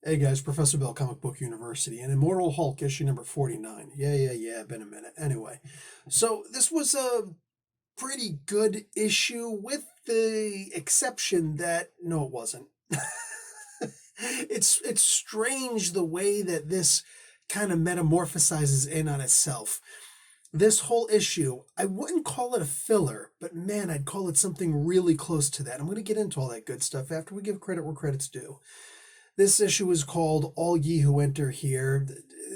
Hey guys, Professor Bell, Comic Book University, and Immortal Hulk, issue number 49. Yeah, been a minute. Anyway, so this was a pretty good issue with the exception that, no, it wasn't. It's strange the way that this kind of metamorphosizes in on itself. This whole issue, I wouldn't call it a filler, but man, I'd call it something really close to that. I'm going to get into all that good stuff after we give credit where credit's due. This issue is called All Ye Who Enter Here.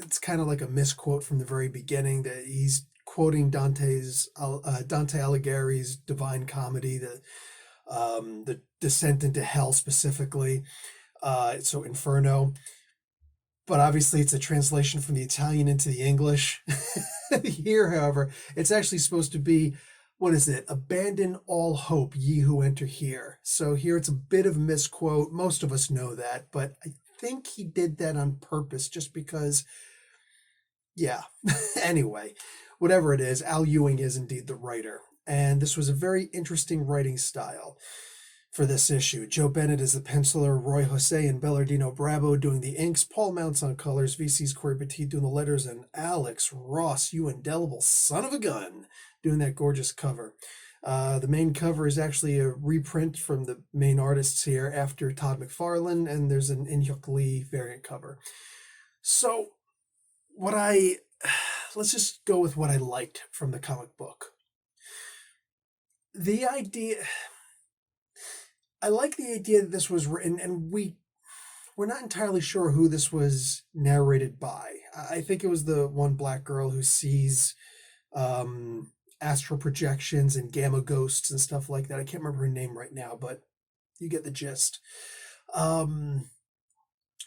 It's kind of like a misquote from the very beginning that he's quoting Dante Alighieri's Divine Comedy, the Descent into Hell specifically, so Inferno. But obviously, it's a translation from the Italian into the English. Here, however, it's actually supposed to be, what is it? Abandon all hope, ye who enter here. So here it's a bit of a misquote. Most of us know that, but I think he did that on purpose just because, yeah. Anyway, whatever it is, Al Ewing is indeed the writer. And this was a very interesting writing style for this issue. Joe Bennett is the penciler, Roy Jose and Bellardino Bravo doing the inks, Paul Mounts on colors, VC's Corey Petit doing the letters, and Alex Ross, you indelible son of a gun, doing that gorgeous cover. The main cover is actually a reprint from the main artists here after Todd McFarlane, and there's an Inyuk Lee variant cover. So, let's just go with what I liked from the comic book. The idea, I like the idea that this was written, and we're not entirely sure who this was narrated by. I think it was the one black girl who sees astral projections and gamma ghosts and stuff like that. I can't remember her name right now, but you get the gist.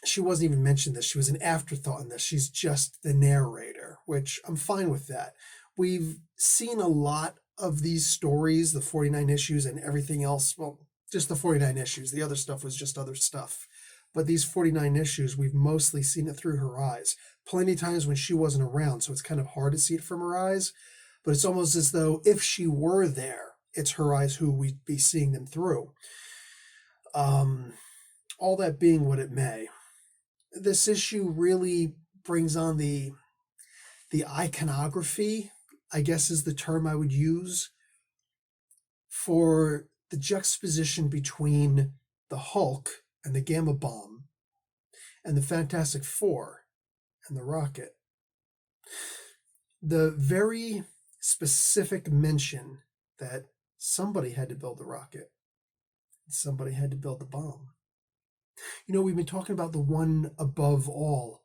She wasn't even mentioned this. She was an afterthought in this. She's just the narrator, which I'm fine with that. We've seen a lot of these stories, the 49 issues and everything else. Well, just the 49 issues. The other stuff was just other stuff. But these 49 issues, we've mostly seen it through her eyes. Plenty of times when she wasn't around, so it's kind of hard to see it from her eyes. But it's almost as though if she were there, it's her eyes who we'd be seeing them through. All that being what it may, this issue really brings on the iconography, I guess is the term I would use, for the juxtaposition between the Hulk and the Gamma Bomb and the Fantastic Four and the Rocket. The very specific mention that somebody had to build the rocket, somebody had to build the bomb. You know, we've been talking about the one above all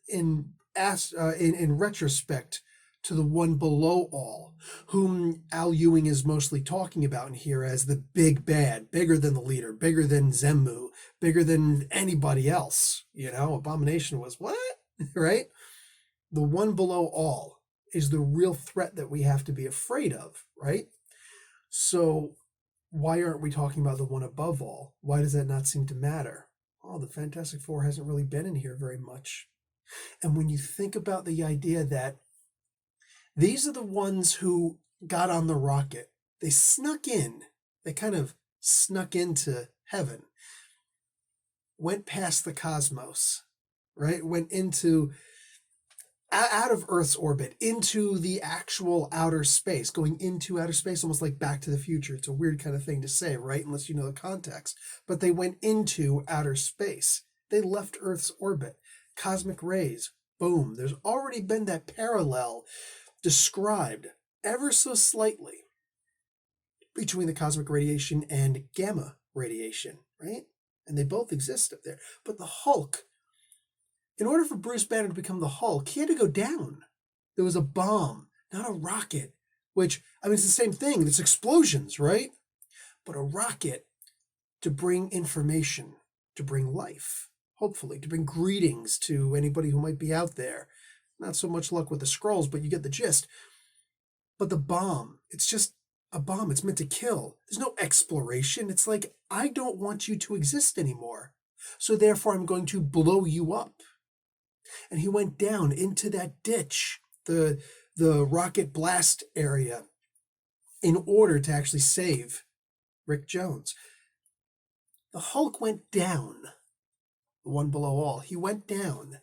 in retrospect to the one below all, whom Al Ewing is mostly talking about in here as the big bad, bigger than the leader, bigger than Zemu, bigger than anybody else. You know, Abomination was what? Right? The one below all is the real threat that we have to be afraid of, right? So why aren't we talking about the one above all? Why does that not seem to matter? Oh, the Fantastic Four hasn't really been in here very much. And when you think about the idea that these are the ones who got on the rocket, they snuck in, they kind of snuck into heaven, went past the cosmos, right? Went into out of Earth's orbit into the actual outer space, going into outer space, almost like Back to the Future. It's a weird kind of thing to say, right? Unless you know the context. But they went into outer space. They left Earth's orbit. Cosmic rays, boom. There's already been that parallel described ever so slightly between the cosmic radiation and gamma radiation, right? And they both exist up there. But the Hulk, in order for Bruce Banner to become the Hulk, he had to go down. There was a bomb, not a rocket, which, I mean, it's the same thing. It's explosions, right? But a rocket to bring information, to bring life, hopefully, to bring greetings to anybody who might be out there. Not so much luck with the scrolls, but you get the gist. But the bomb, it's just a bomb. It's meant to kill. There's no exploration. It's like, I don't want you to exist anymore. So therefore, I'm going to blow you up. And he went down into that ditch, the rocket blast area, in order to actually save Rick Jones. The Hulk went down. the one below all. He went down,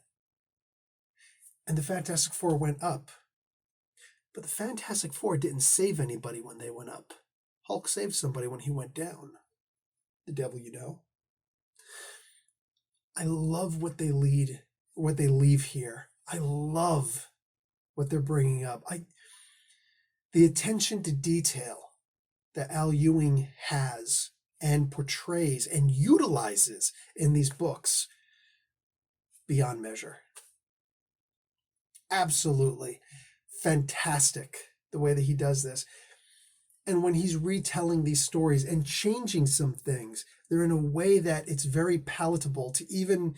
and the Fantastic Four went up. But the Fantastic Four didn't save anybody when they went up. Hulk saved somebody when he went down. The devil you know. I love what they leave here. I love what they're bringing up. The attention to detail that Al Ewing has and portrays and utilizes in these books, beyond measure. Absolutely fantastic the way that he does this. And when he's retelling these stories and changing some things, they're in a way that it's very palatable to even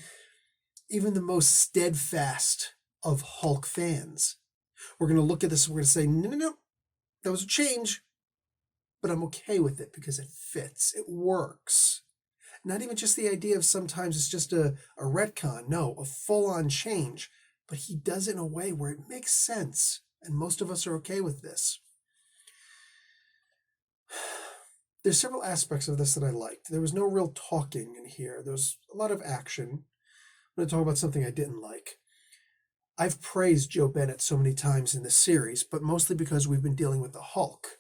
the most steadfast of Hulk fans. We're going to look at this and we're going to say, no, that was a change, but I'm okay with it because it fits, it works. Not even just the idea of sometimes it's just a retcon, no, a full-on change, but he does it in a way where it makes sense, and most of us are okay with this. There's several aspects of this that I liked. There was no real talking in here. There was a lot of action. I'm going to talk about something I didn't like. I've praised Joe Bennett so many times in this series, but mostly because we've been dealing with the Hulk.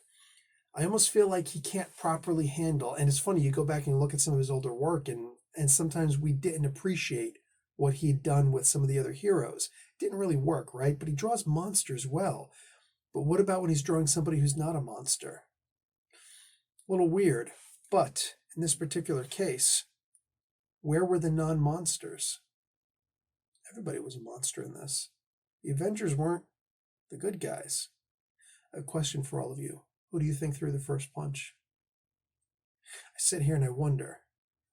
I almost feel like he can't properly handle, and it's funny, you go back and look at some of his older work, and sometimes we didn't appreciate what he'd done with some of the other heroes. It didn't really work, right? But he draws monsters well. But what about when he's drawing somebody who's not a monster? A little weird, but in this particular case, where were the non-monsters? Everybody was a monster in this. The Avengers weren't the good guys. A question for all of you. Who do you think threw the first punch? I sit here and I wonder,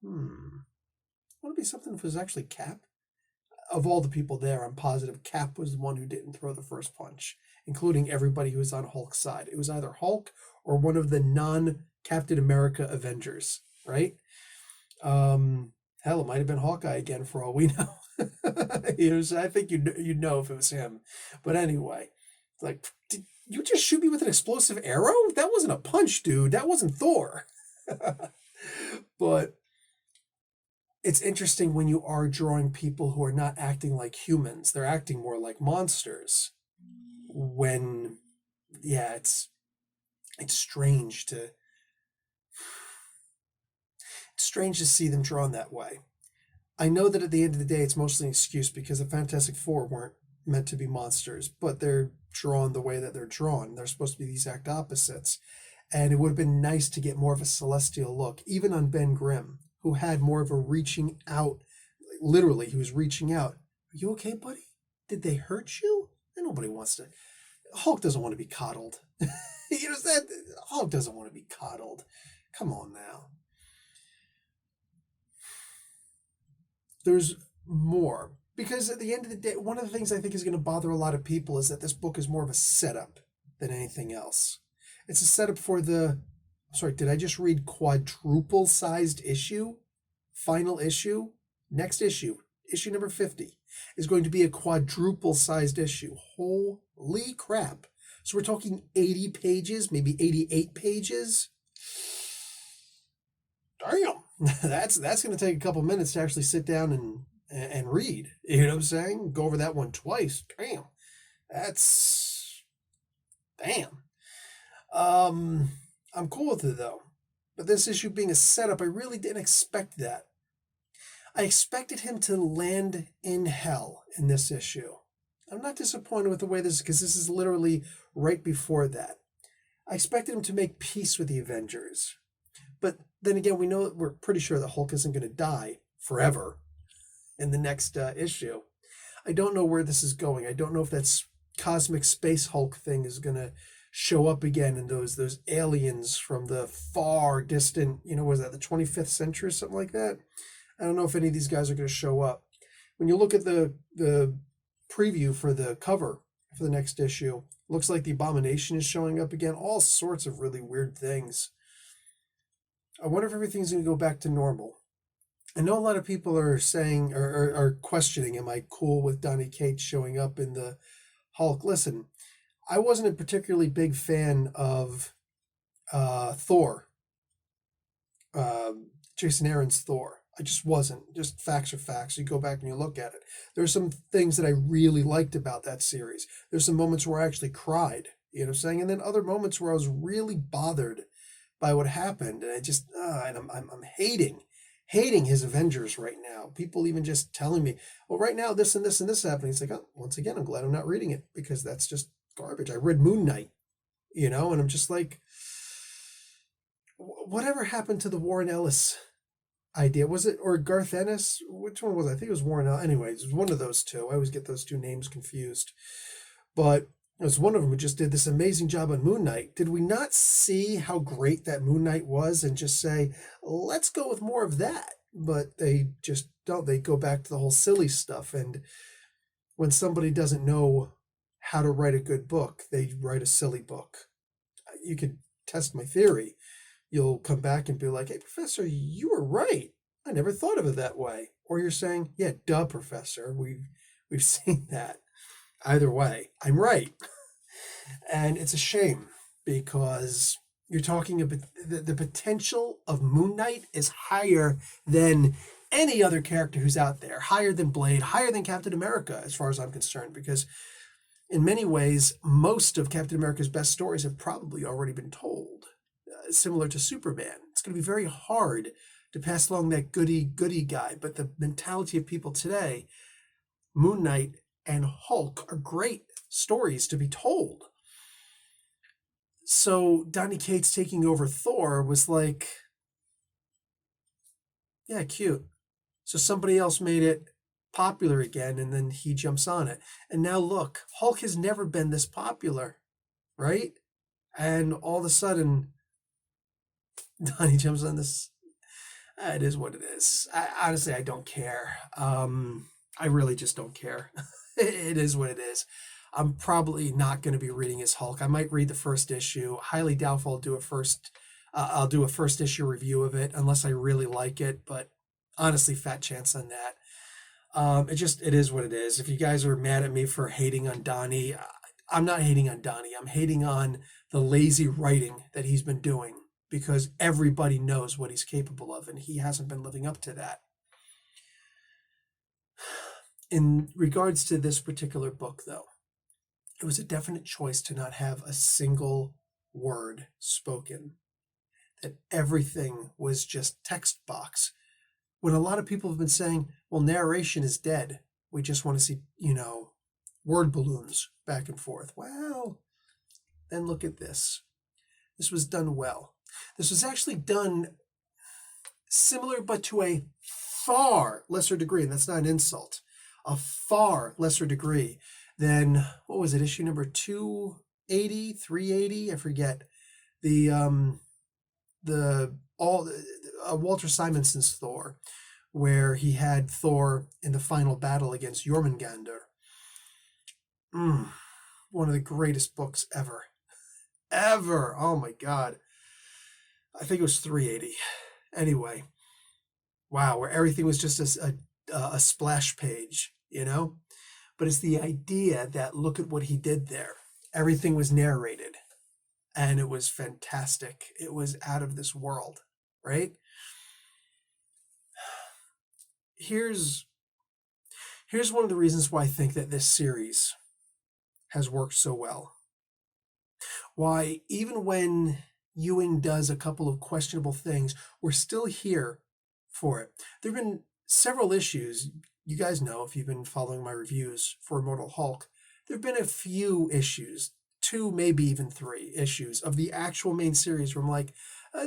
would it be something if it was actually Cap? Of all the people there, I'm positive Cap was the one who didn't throw the first punch, including everybody who was on Hulk's side. It was either Hulk or one of the non-Captain America Avengers, right? Hell, it might have been Hawkeye again for all we know. So I think you'd know if it was him. But anyway, it's like, did you just shoot me with an explosive arrow? That wasn't a punch, dude. That wasn't Thor. But it's interesting when you are drawing people who are not acting like humans. They're acting more like monsters. When, yeah, it's strange to see them drawn that way. I know that at the end of the day, it's mostly an excuse because the Fantastic Four weren't meant to be monsters, but they're drawn the way that they're drawn. They're supposed to be the exact opposites. And it would have been nice to get more of a celestial look, even on Ben Grimm, who had more of a reaching out. Literally, he was reaching out. Are you okay, buddy? Did they hurt you? And nobody wants to. Hulk doesn't want to be coddled. Hulk doesn't want to be coddled. Come on now. There's more. Because at the end of the day, one of the things I think is going to bother a lot of people is that this book is more of a setup than anything else. It's a setup for did I just read quadruple-sized issue? Final issue? Next issue, issue number 50, is going to be a quadruple-sized issue. Holy crap. So we're talking 80 pages, maybe 88 pages? Damn. That's going to take a couple minutes to actually sit down and read. You know what I'm saying? Go over that one twice. Damn. Damn. I'm cool with it though. But this issue being a setup, I really didn't expect that. I expected him to land in hell in this issue. I'm not disappointed with the way this is, because this is literally right before that. I expected him to make peace with the Avengers. But then again, we're pretty sure that Hulk isn't going to die forever in the next issue. I don't know where this is going. I don't know if that's cosmic space Hulk thing is going to show up again, and those aliens from the far distant, was that the 25th century or something like that? I don't know if any of these guys are going to show up. When you look at the preview for the cover for the next issue, looks like the Abomination is showing up again. All sorts of really weird things. I wonder if everything's going to go back to normal. I know a lot of people are saying or are questioning, am I cool with Donny Cates showing up in the Hulk? Listen, I wasn't a particularly big fan of Thor, Jason Aaron's Thor. I just wasn't. Just facts are facts. You go back and you look at it. There's some things that I really liked about that series. There's some moments where I actually cried, you know what I'm saying? And then other moments where I was really bothered by what happened. And I just, and I'm hating his Avengers right now. People even just telling me, well, right now, this and this and this happening. It's like, oh, once again, I'm glad I'm not reading it because that's just garbage. I read Moon Knight, you know, and I'm just like, whatever happened to the Warren Ellis idea? Was it, or Garth Ennis? Which one was it? I think it was Warren Ellis. Anyways, it was one of those two. I always get those two names confused. But it was one of them who just did this amazing job on Moon Knight. Did we not see how great that Moon Knight was and just say, let's go with more of that? But they just don't. They go back to the whole silly stuff. And when somebody doesn't know how to write a good book, they write a silly book. You could test my theory. You'll come back and be like, hey, Professor, you were right. I never thought of it that way. Or you're saying, yeah, duh, Professor. We've seen that. Either way, I'm right. And it's a shame because you're talking about the potential of Moon Knight is higher than any other character who's out there, higher than Blade, higher than Captain America, as far as I'm concerned, because in many ways, most of Captain America's best stories have probably already been told. Similar to Superman. It's going to be very hard to pass along that goody guy, but the mentality of people today, Moon Knight and Hulk are great stories to be told. So Donny Cates taking over Thor was like, yeah, cute. So somebody else made it popular again, and then he jumps on it. And now look, Hulk has never been this popular, right? And all of a sudden, Donnie jumps on this. It is what it is. Honestly, I don't care. I really just don't care. It is what it is. I'm probably not going to be reading his Hulk. I might read the first issue. Highly doubtful I'll do a first. I'll do a first issue review of it unless I really like it. But honestly, fat chance on that. It is what it is. If you guys are mad at me for hating on Donnie, I'm not hating on Donnie. I'm hating on the lazy writing that he's been doing because everybody knows what he's capable of, and he hasn't been living up to that. In regards to this particular book, though, it was a definite choice to not have a single word spoken, that everything was just text box. When a lot of people have been saying, well, narration is dead. We just want to see, word balloons back and forth. Well, then look at this. This was done well. This was actually done similar, but to a far lesser degree, and that's not an insult, a far lesser degree than, what was it, issue number 280, 380, I forget, Walter Simonson's Thor, where he had Thor in the final battle against Jormungandr. One of the greatest books ever. Ever. Oh my God. I think it was 380. Anyway, wow, where everything was just a splash page, But it's the idea that look at what he did there. Everything was narrated, and it was fantastic. It was out of this world, right? Here's one of the reasons why I think that this series has worked so well. Why, even when Ewing does a couple of questionable things, we're still here for it. There have been several issues, you guys know if you've been following my reviews for Immortal Hulk, there have been a few issues, 2, maybe even 3 issues of the actual main series where I'm like,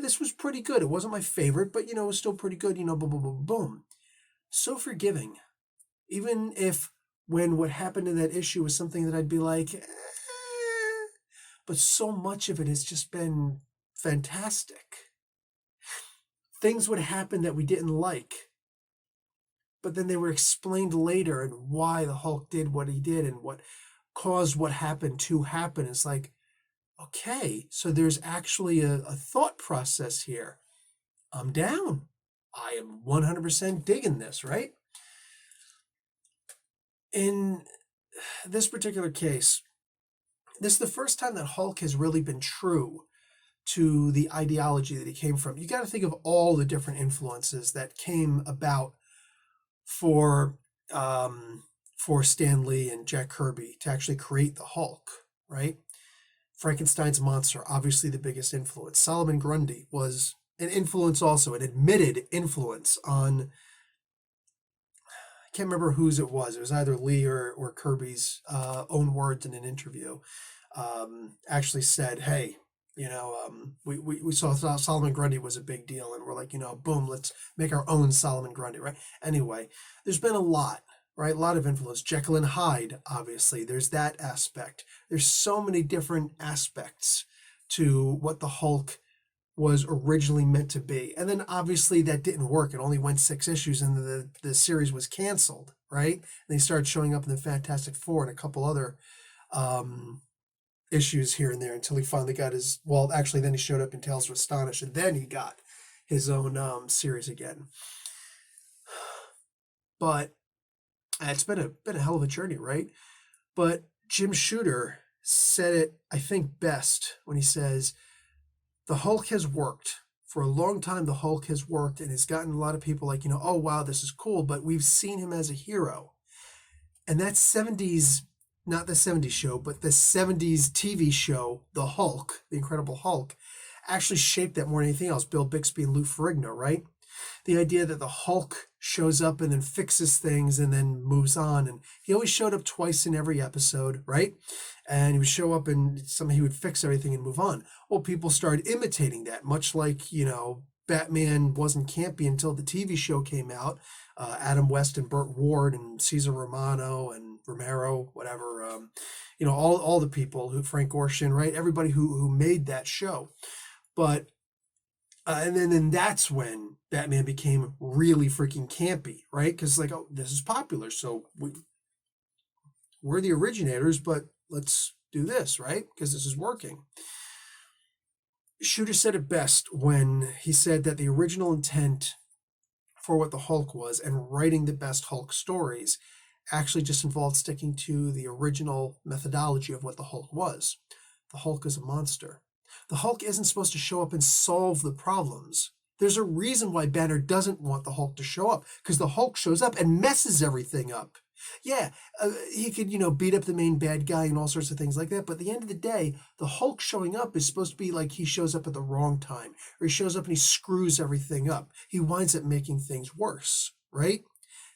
this was pretty good. It wasn't my favorite, but, it was still pretty good, boom, boom, boom, boom. So forgiving. Even if when what happened in that issue was something that I'd be like, but so much of it has just been fantastic. Things would happen that we didn't like, but then they were explained later and why the Hulk did what he did and what caused what happened to happen. It's like, okay, so there's actually a thought process here. I'm down. I am 100% digging this, right? In this particular case, this is the first time that Hulk has really been true to the ideology that he came from. You got to think of all the different influences that came about for Stan Lee and Jack Kirby to actually create the Hulk, right? Frankenstein's monster, obviously the biggest influence. Solomon Grundy was an influence also, an admitted influence on, I can't remember whose it was. It was either Lee or Kirby's own words in an interview. Actually said, hey, we saw Solomon Grundy was a big deal, and we're like, boom, let's make our own Solomon Grundy, right? Anyway, there's been a lot, right? A lot of influence. Jekyll and Hyde, obviously, there's that aspect. There's so many different aspects to what the Hulk was originally meant to be. And then obviously that didn't work. It only went 6 issues and the series was canceled, right? And they started showing up in the Fantastic Four and a couple other issues here and there until he finally got his, well, actually then he showed up in Tales of Astonish and then he got his own series again. But it's been a hell of a journey, right? But Jim Shooter said it, I think, best when he says, the Hulk has worked. For a long time, the Hulk has worked and has gotten a lot of people like, oh, wow, this is cool, but we've seen him as a hero. And that 70s, not the 70s show, but the 70s TV show, The Hulk, The Incredible Hulk, actually shaped that more than anything else. Bill Bixby and Lou Ferrigno, right? The idea that the Hulk shows up and then fixes things and then moves on. And he always showed up twice in every episode, right? And he would show up and he would fix everything and move on. Well, people started imitating that, much like, Batman wasn't campy until the TV show came out. Adam West and Burt Ward and Cesar Romano and Romero, whatever, all the people Frank Gorshin, right? Everybody who made that show. But and then that's when Batman became really freaking campy, right? Because oh, this is popular, so we're the originators, but let's do this, right? Because this is working. Shooter said it best when he said that the original intent for what the Hulk was and writing the best Hulk stories actually just involved sticking to the original methodology of what the Hulk was. The Hulk is a monster. The Hulk isn't supposed to show up and solve the problems. There's a reason why Banner doesn't want the Hulk to show up, because the Hulk shows up and messes everything up. Yeah, he could, beat up the main bad guy and all sorts of things like that, but at the end of the day, the Hulk showing up is supposed to be like he shows up at the wrong time, or he shows up and he screws everything up. He winds up making things worse, right?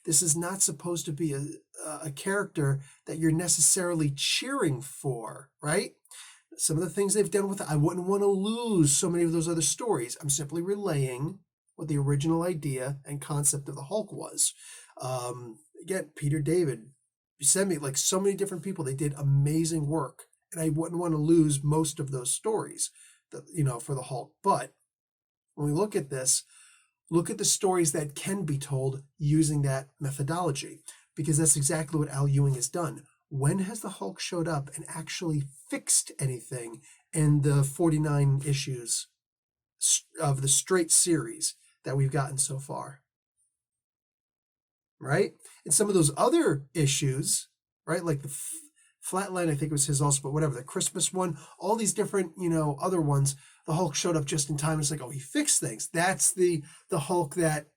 This is not supposed to be a character that you're necessarily cheering for, right? Some of the things they've done with it, I wouldn't want to lose so many of those other stories. I'm simply relaying what the original idea and concept of the Hulk was. Again, Peter David, sent me so many different people. They did amazing work, and I wouldn't want to lose most of those stories, for the Hulk. But when we look at this, look at the stories that can be told using that methodology, because that's exactly what Al Ewing has done. When has the Hulk showed up and actually fixed anything in the 49 issues of the straight series that we've gotten so far? Right? And some of those other issues, right? Like the Flatline, I think it was his also, but whatever, the Christmas one, all these different, other ones, the Hulk showed up just in time. It's like, oh, he fixed things. That's the Hulk that,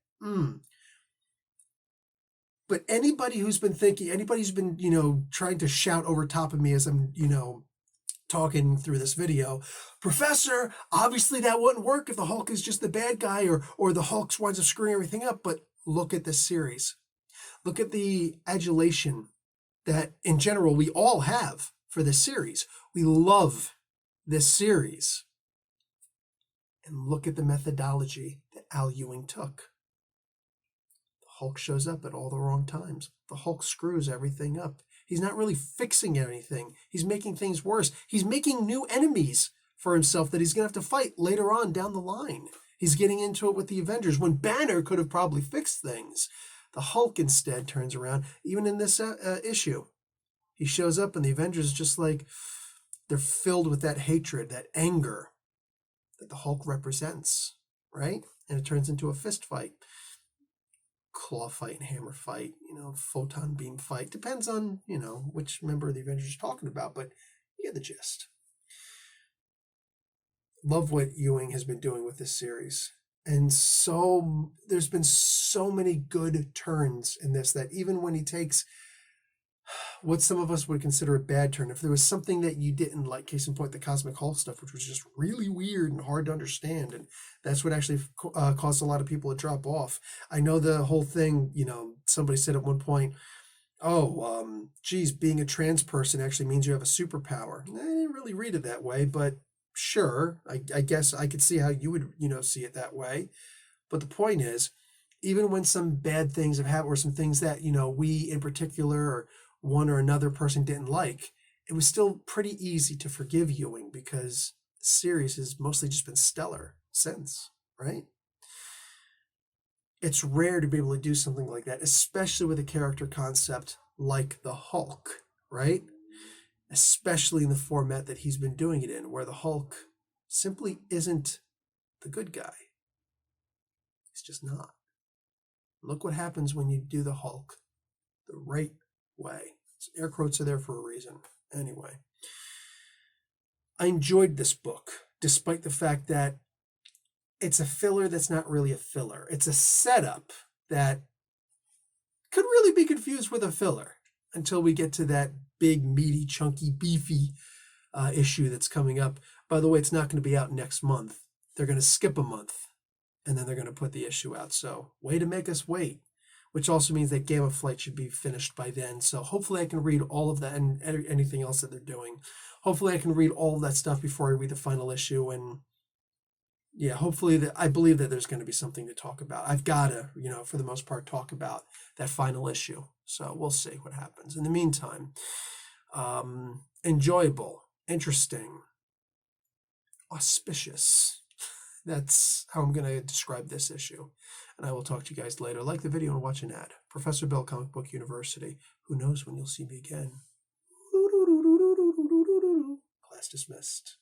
But anybody who's been trying to shout over top of me as I'm, talking through this video, Professor, obviously that wouldn't work if the Hulk is just the bad guy or the Hulk winds up screwing everything up. But look at this series. Look at the adulation that, in general, we all have for this series. We love this series. And look at the methodology that Al Ewing took. Hulk shows up at all the wrong times. The Hulk screws everything up. He's not really fixing anything. He's making things worse. He's making new enemies for himself that he's going to have to fight later on down the line. He's getting into it with the Avengers when Banner could have probably fixed things. The Hulk instead turns around, even in this issue. He shows up and the Avengers just they're filled with that hatred, that anger that the Hulk represents, right? And it turns into a fist fight. Claw fight and hammer fight, photon beam fight. Depends on, which member of the Avengers you're talking about, but you get the gist. Love what Ewing has been doing with this series. And so there's been so many good turns in this that even when he takes what some of us would consider a bad turn, if there was something that you didn't like, case in point, the Cosmic Hulk stuff, which was just really weird and hard to understand, and that's what actually caused a lot of people to drop off. I know the whole thing, somebody said at one point, oh, geez, being a trans person actually means you have a superpower. I didn't really read it that way, but sure, I guess I could see how you would, see it that way. But the point is, even when some bad things have happened, or some things that, we in particular, or one or another person didn't like, it was still pretty easy to forgive Ewing because the series has mostly just been stellar since, right? It's rare to be able to do something like that, especially with a character concept like the Hulk, right? Especially in the format that he's been doing it in, where the Hulk simply isn't the good guy. He's just not. Look what happens when you do the Hulk the right way. So air quotes are there for a reason. Anyway, I enjoyed this book, despite the fact that it's a filler that's not really a filler. It's a setup that could really be confused with a filler until we get to that big, meaty, chunky, beefy issue that's coming up. By the way, it's not going to be out next month. They're going to skip a month, and then they're going to put the issue out. So, way to make us wait, which also means that Gamma Flight should be finished by then. So, hopefully I can read all of that and anything else that they're doing. Hopefully I can read all of that stuff before I read the final issue. And yeah, hopefully I believe that there's going to be something to talk about. I've got to, for the most part, talk about that final issue. So, we'll see what happens. In the meantime, enjoyable, interesting, auspicious. That's how I'm going to describe this issue. And I will talk to you guys later. Like the video and watch an ad. Professor Bell, Comic Book University. Who knows when you'll see me again? Class dismissed.